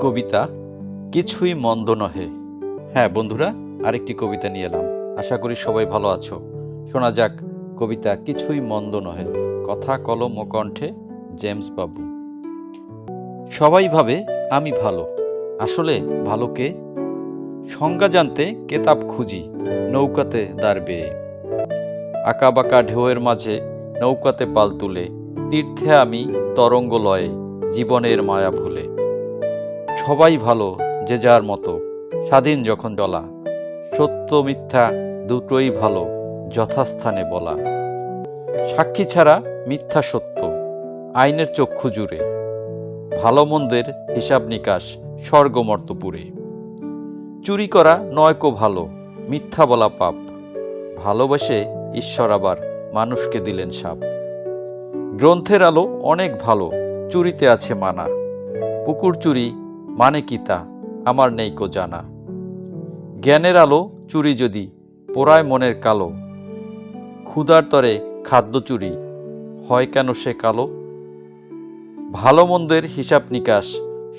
কবিতা কিছুই মন্দ নহে। হ্যাঁ বন্ধুরা, আরেকটি কবিতা নিয়ে এলাম। আশা করি সবাই ভালো আছো। শোনা যাক কবিতা কিছুই মন্দ নহে। কথা কলম ও কণ্ঠে জেমস বাবু। সবাই ভাবে আমি ভালো, আসলে ভালো কে? সংজ্ঞা জানতে কেতাব খুঁজি নৌকাতে দাঁড় বেয়ে। আঁকা বাঁকা ঢেউয়ের মাঝে নৌকাতে পাল তুলে তীর্থে আমি তরঙ্গ লয়ে জীবনের মায়া ভুলে। সবাই ভালো যে যার মতো, স্বাধীন যখন চলা, সত্য মিথ্যা দুটোই ভালো যথাস্থানে বলা। সাক্ষী ছাড়া মিথ্যা সত্য, আইনের চক্ষু জুড়ে, ভালো মন্দের হিসাব নিকাশ স্বর্গমর্তপুরে। চুরি করা নয়কো ভালো, মিথ্যা বলা পাপ, ভালোবেসে ঈশ্বর আবার মানুষকে দিলেন শাপ। গ্রন্থের আলো অনেক ভালো, চুরিতে আছে মানা, পুকুর চুরি মানে কি তা আমার নেইকো জানা। জ্ঞানের আলো চুরি যদি পোড়ায় মনের কালো, ক্ষুধার তরে খাদ্য চুরি হয় কেন সে কালো। ভালো মন্দের হিসাব নিকাশ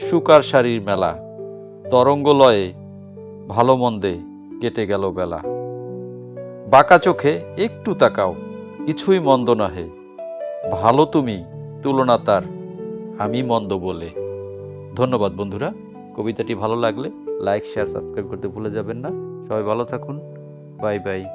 সুকার শাড়ির মেলা, তরঙ্গ লয়ে ভালো মন্দে কেটে গেল বেলা। বাঁকা চোখে একটু তাকাও, কিছুই মন্দ নহে, ভালো তুমি তুলনা তার আমি মন্দ বলে। ধন্যবাদ বন্ধুরা। কবিতাটি ভালো লাগলে লাইক শেয়ার সাবস্ক্রাইব করতে ভুলে যাবেন না। সবাই ভালো থাকুন। Bye bye.